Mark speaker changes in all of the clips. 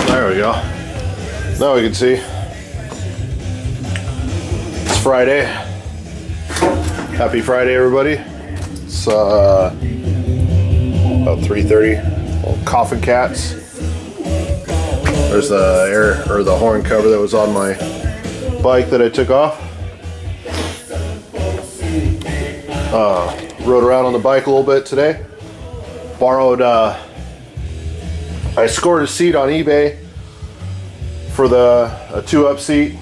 Speaker 1: There we go. Now we can see. It's Friday. Happy Friday, everybody. It's about 3:30. Little coffin cats. There's the air or the horn cover that was on my bike that I took off. Rode around on the bike a little bit today. Borrowed. I scored a seat on eBay for a 2-up seat.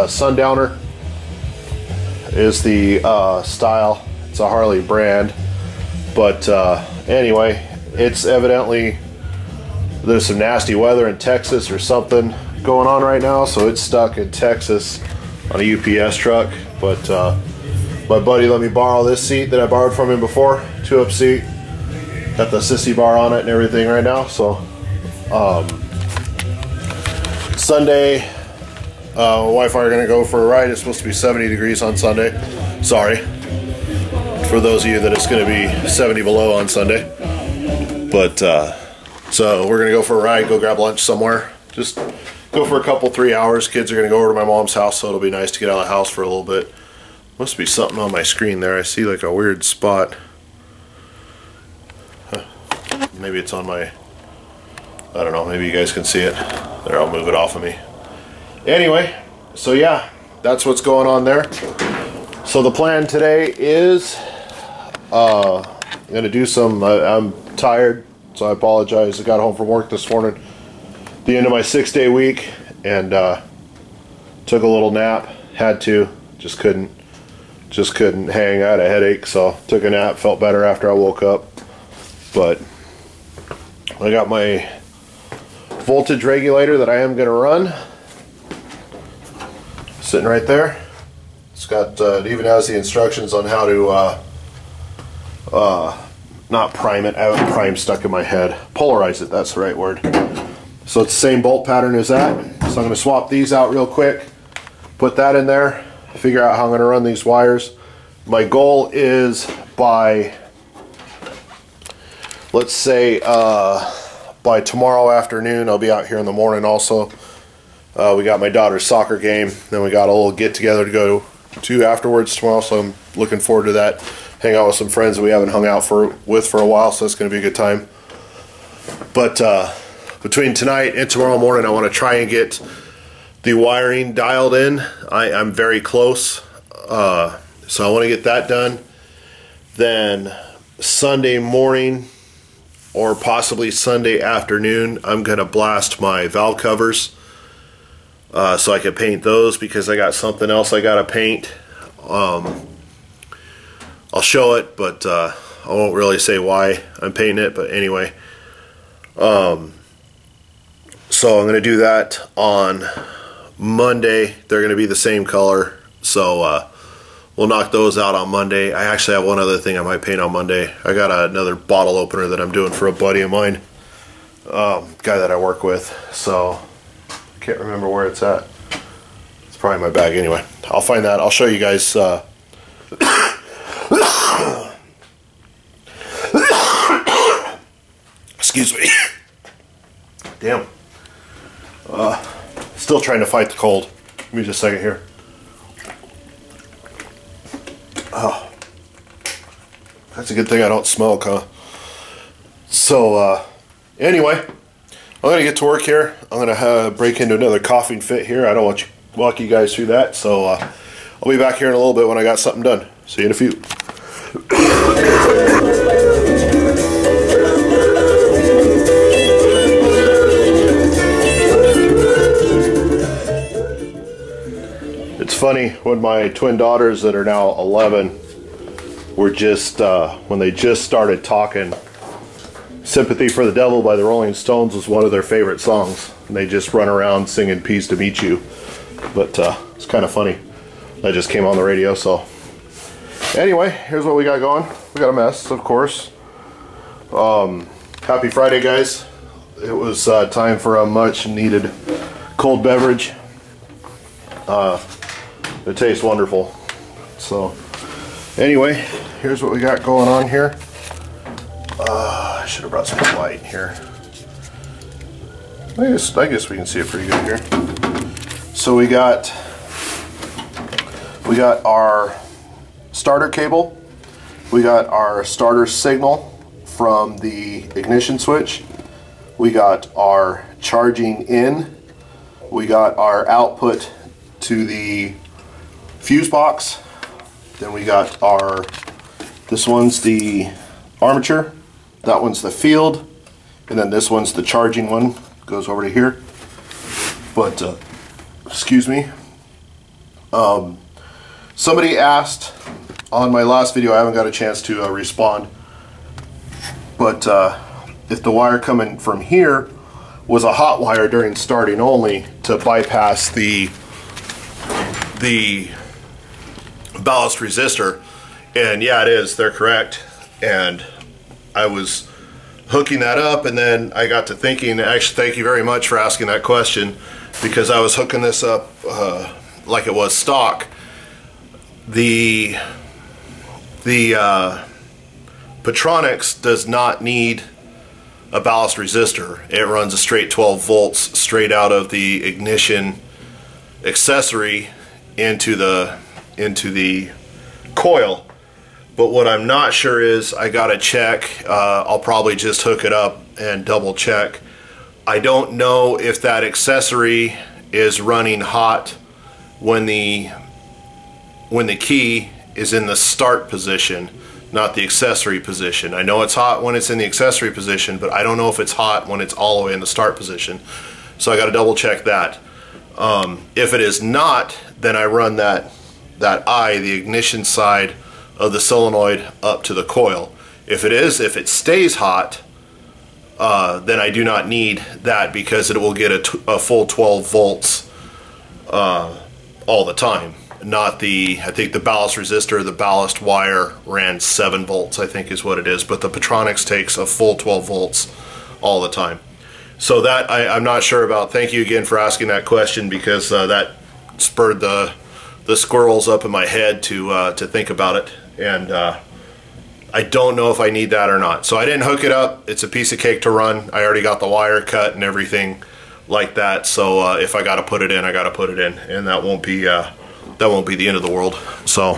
Speaker 1: Sundowner is the style. It's a Harley brand, but anyway, it's evidently there's some nasty weather in Texas or something going on right now, so it's stuck in Texas on a UPS truck. But my buddy let me borrow this seat that I borrowed from him before, 2-up seat. Got the sissy bar on it and everything right now. So Sunday, my wife and I are gonna go for a ride. It's supposed to be 70 degrees on Sunday. Sorry for those of you that it's gonna be 70 below on Sunday. But so we're gonna go for a ride, go grab lunch somewhere. Just go for a couple, 3 hours. Kids are gonna go over to my mom's house, so it'll be nice to get out of the house for a little bit. Must be something on my screen there. I see like a weird spot. Maybe it's on my, I don't know, maybe you guys can see it. There, I'll move it off of me. Anyway, so yeah, that's what's going on there. So the plan today is, I'm gonna do some, I'm tired, so I apologize. I got home from work this morning, the end of my 6-day week, and took a little nap. Had to, just couldn't hang. I had a headache, so took a nap, felt better after I woke up. But I got my voltage regulator that I am going to run sitting right there. It's got it even has the instructions on how to not prime it. I have a prime stuck in my head. Polarize it, that's the right word. So it's the same bolt pattern as that. So I'm going to swap these out real quick, put that in there, figure out how I'm going to run these wires. My goal is by, let's say, by tomorrow afternoon. I'll be out here in the morning also. We got my daughter's soccer game, then we got a little get together to go to afterwards tomorrow, so I'm looking forward to that. Hang out with some friends that we haven't hung out with for a while, so it's going to be a good time. But between tonight and tomorrow morning, I want to try and get the wiring dialed in. I'm very close, so I want to get that done. Then Sunday morning, or possibly Sunday afternoon, I'm going to blast my valve covers so I can paint those, because I got something else I got to paint. I'll show it, but I won't really say why I'm painting it, but anyway. So I'm going to do that on Monday. They're going to be the same color, so we'll knock those out on Monday. I actually have one other thing I might paint on Monday. I got another bottle opener that I'm doing for a buddy of mine, guy that I work with. So I can't remember where it's at. It's probably in my bag anyway. I'll find that. I'll show you guys. Excuse me. Damn. Still trying to fight the cold. Give me just a second here. Oh, that's a good thing I don't smoke, huh? So, anyway, I'm going to get to work here. I'm going to break into another coughing fit here. I don't want to walk you guys through that. So, I'll be back here in a little bit when I got something done. See you in a few. It's funny, when my twin daughters that are now 11 were just, when they just started talking, Sympathy for the Devil by the Rolling Stones was one of their favorite songs. And they just run around singing Peace to Meet You. But it's kind of funny. That just came on the radio, so. Anyway, here's what we got going. We got a mess, of course. Happy Friday, guys. It was time for a much needed cold beverage. It tastes wonderful. So, anyway, here's what we got going on here. I should have brought some light here. I guess we can see it pretty good here. So we got our starter cable. We got our starter signal from the ignition switch. We got our charging in. We got our output to the fuse box. Then we got our, this one's the armature, that one's the field, and then this one's the charging one, goes over to here. But excuse me, somebody asked on my last video, I haven't got a chance to respond, but if the wire coming from here was a hot wire during starting only to bypass the ballast resistor, and yeah, it is, they're correct. And I was hooking that up, and then I got to thinking, actually thank you very much for asking that question, because I was hooking this up like it was stock. The Petronix does not need a ballast resistor. It runs a straight 12 volts straight out of the ignition accessory into the coil. But what I'm not sure is, I gotta check, I'll probably just hook it up and double check. I don't know if that accessory is running hot when the key is in the start position, not the accessory position. I know it's hot when it's in the accessory position, but I don't know if it's hot when it's all the way in the start position. So I gotta double check that. If it is not, then I run that eye, the ignition side of the solenoid, up to the coil. If it is, if it stays hot, then I do not need that, because it will get a full 12 volts all the time. Not the, I think the ballast resistor, the ballast wire ran 7 volts, I think is what it is, but the Petronix takes a full 12 volts all the time. So that I'm not sure about. Thank you again for asking that question, because that spurred the squirrels up in my head to think about it. And I don't know if I need that or not. So I didn't hook it up. It's a piece of cake to run. I already got the wire cut and everything like that. So if I got to put it in, I got to put it in, and that won't be the end of the world. So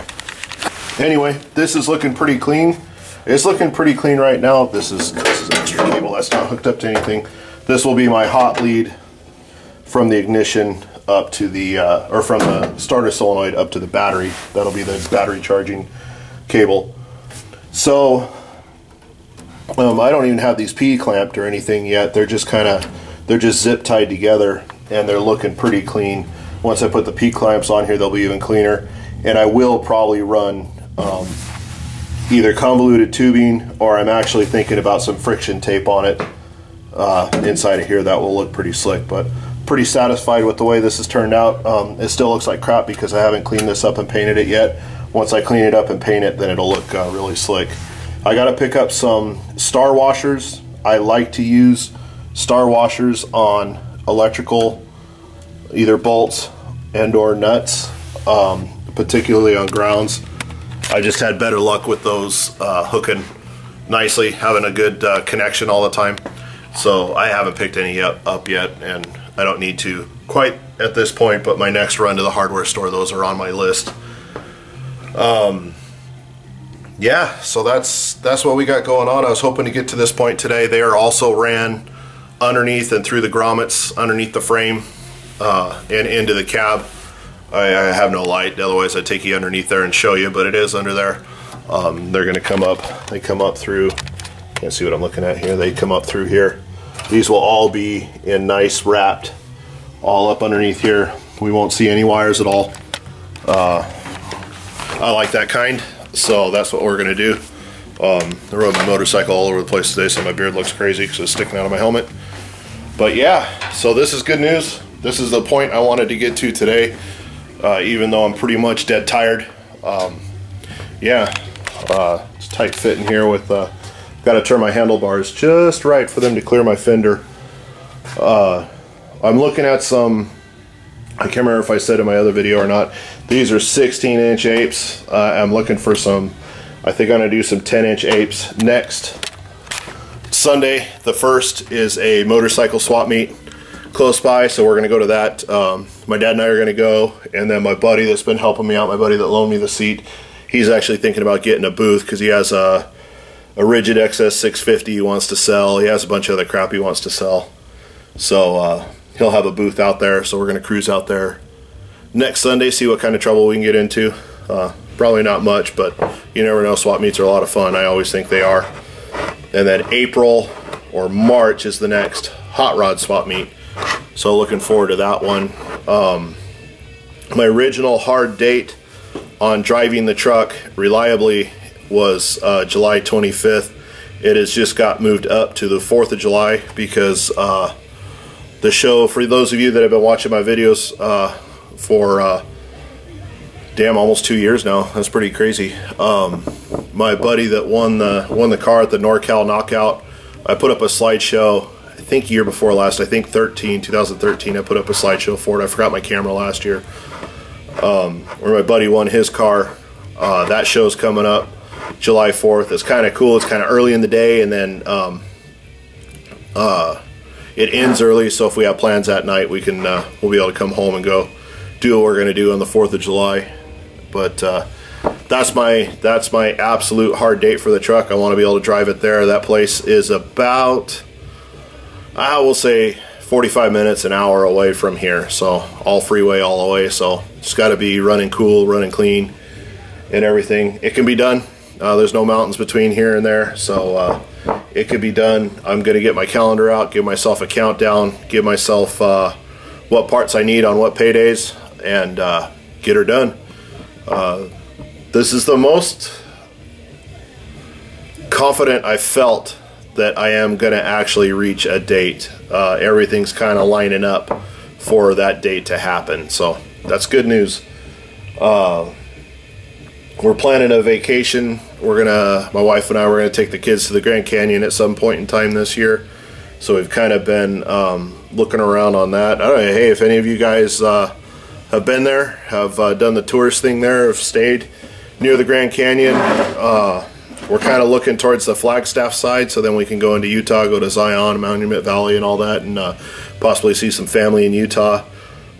Speaker 1: anyway, this is looking pretty clean. It's looking pretty clean right now. This is extra cable that's not hooked up to anything. This will be my hot lead from the ignition up to the, or from the starter solenoid up to the battery. That'll be the battery charging cable. So I don't even have these P clamped or anything yet. They're just they're just zip tied together, and they're looking pretty clean. Once I put the P clamps on here, they'll be even cleaner. And I will probably run either convoluted tubing, or I'm actually thinking about some friction tape on it inside of here. That will look pretty slick, but pretty satisfied with the way this has turned out. It still looks like crap because I haven't cleaned this up and painted it yet. Once I clean it up and paint it, then it'll look really slick. I got to pick up some star washers. I like to use star washers on electrical, either bolts and or nuts, particularly on grounds. I just had better luck with those hooking nicely, having a good connection all the time. So I haven't picked any up yet, and I don't need to quite at this point, but my next run to the hardware store, those are on my list. Yeah, so that's what we got going on. I was hoping to get to this point today. They are also ran underneath and through the grommets, underneath the frame, and into the cab. I have no light, otherwise I'd take you underneath there and show you, but it is under there. They're going to come up, they come up through, can't see what I'm looking at here, they come up through here. These will all be in nice wrapped, all up underneath here. We won't see any wires at all. I like that kind, so that's what we're going to do. I rode my motorcycle all over the place today, so my beard looks crazy because it's sticking out of my helmet. But yeah, so this is good news. This is the point I wanted to get to today, even though I'm pretty much dead tired. Yeah, it's tight fit in here with, got to turn my handlebars just right for them to clear my fender. I'm looking at some, I can't remember if I said in my other video or not, these are 16-inch apes. I'm looking for some, I think I'm going to do some 10-inch apes. Next Sunday, the 1st, is a motorcycle swap meet close by, so we're going to go to that. My dad and I are going to go, and then my buddy that's been helping me out, my buddy that loaned me the seat, he's actually thinking about getting a booth because he has a Rigid XS 650 he wants to sell. He has a bunch of other crap he wants to sell. So he'll have a booth out there, so we're going to cruise out there next Sunday, see what kind of trouble we can get into. Probably not much, but you never know. Swap meets are a lot of fun. I always think they are. And then April or March is the next hot rod swap meet. So looking forward to that one. My original hard date on driving the truck reliably was July 25th. It has just got moved up to the 4th of July because the show, for those of you that have been watching my videos for damn almost 2 years now, that's pretty crazy. My buddy that won the car at the NorCal Knockout, I put up a slideshow, I think year before last, I think 2013, I put up a slideshow for it. I forgot my camera last year. Where my buddy won his car. That show's coming up July 4th. It's kind of cool. It's kind of early in the day, and then it ends early, so if we have plans that night, we can we'll be able to come home and go do what we're going to do on the 4th of July. But that's my absolute hard date for the truck. I want to be able to drive it there. That place is about, I will say, 45 minutes, an hour away from here, so all freeway all the way. So it's got to be running cool, running clean, and everything. It can be done. There's no mountains between here and there, so it could be done. I'm going to get my calendar out, give myself a countdown, give myself what parts I need on what paydays, and get her done. This is the most confident I felt that I am going to actually reach a date. Everything's kind of lining up for that date to happen, so that's good news. We're planning a vacation. My wife and I, we're gonna take the kids to the Grand Canyon at some point in time this year. So we've kind of been looking around on that. I don't know, hey, if any of you guys have been there, have done the tourist thing there, have stayed near the Grand Canyon, we're kind of looking towards the Flagstaff side, so then we can go into Utah, go to Zion, Monument Valley and all that, and possibly see some family in Utah.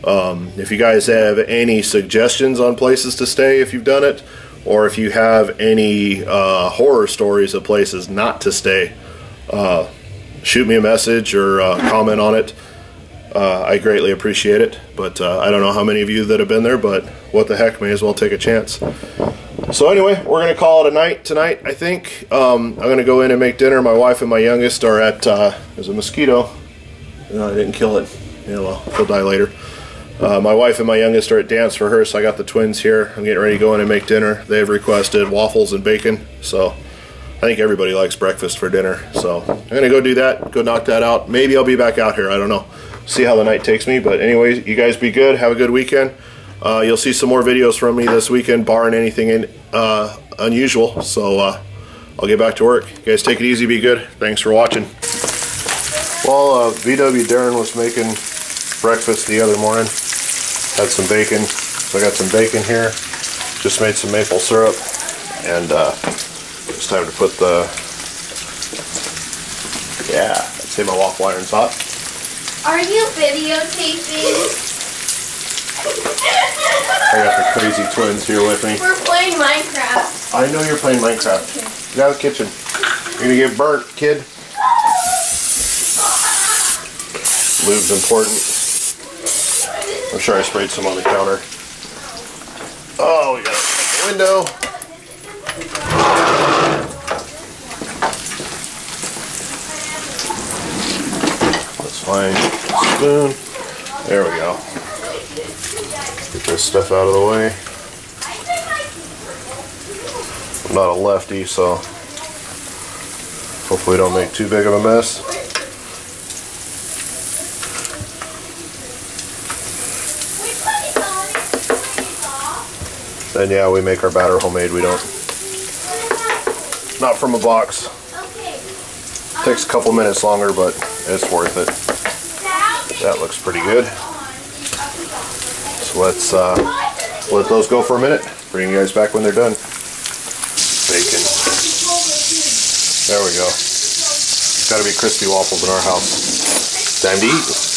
Speaker 1: If you guys have any suggestions on places to stay if you've done it, or if you have any horror stories of places not to stay, shoot me a message or comment on it. I greatly appreciate it, but I don't know how many of you that have been there, but what the heck, may as well take a chance. So anyway, we're going to call it a night tonight, I think. I'm going to go in and make dinner. My wife and my youngest are at, there's a mosquito. No, I didn't kill it. Yeah, well, he'll die later. My wife and my youngest are at dance rehearsal. I got the twins here. I'm getting ready to go in and make dinner. They have requested waffles and bacon, so I think everybody likes breakfast for dinner. So I'm going to go do that, go knock that out. Maybe I'll be back out here. I don't know. See how the night takes me. But anyways, you guys be good. Have a good weekend. You'll see some more videos from me this weekend, barring anything unusual. So I'll get back to work. You guys take it easy. Be good. Thanks for watching. Well, VW Darren was making breakfast the other morning. Had some bacon. So I got some bacon here. Just made some maple syrup. And it's time to put the, yeah, I'd say my waffle iron's hot.
Speaker 2: Are you videotaping?
Speaker 1: I got the crazy twins here with me.
Speaker 2: We're playing Minecraft.
Speaker 1: I know you're playing Minecraft. Okay. Get out of the kitchen. You're gonna get burnt, kid. Lube's important. I'm sure I sprayed some on the counter. Oh, we got the window. Let's find a spoon. There we go. Get this stuff out of the way. I'm not a lefty, so Hopefully don't make too big of a mess. Then yeah, we make our batter homemade. We don't, not from a box. Takes a couple minutes longer, but it's worth it. That looks pretty good. So let's let those go for a minute. Bring you guys back when they're done. Bacon. There we go. Gotta be crispy waffles in our house. Time to eat.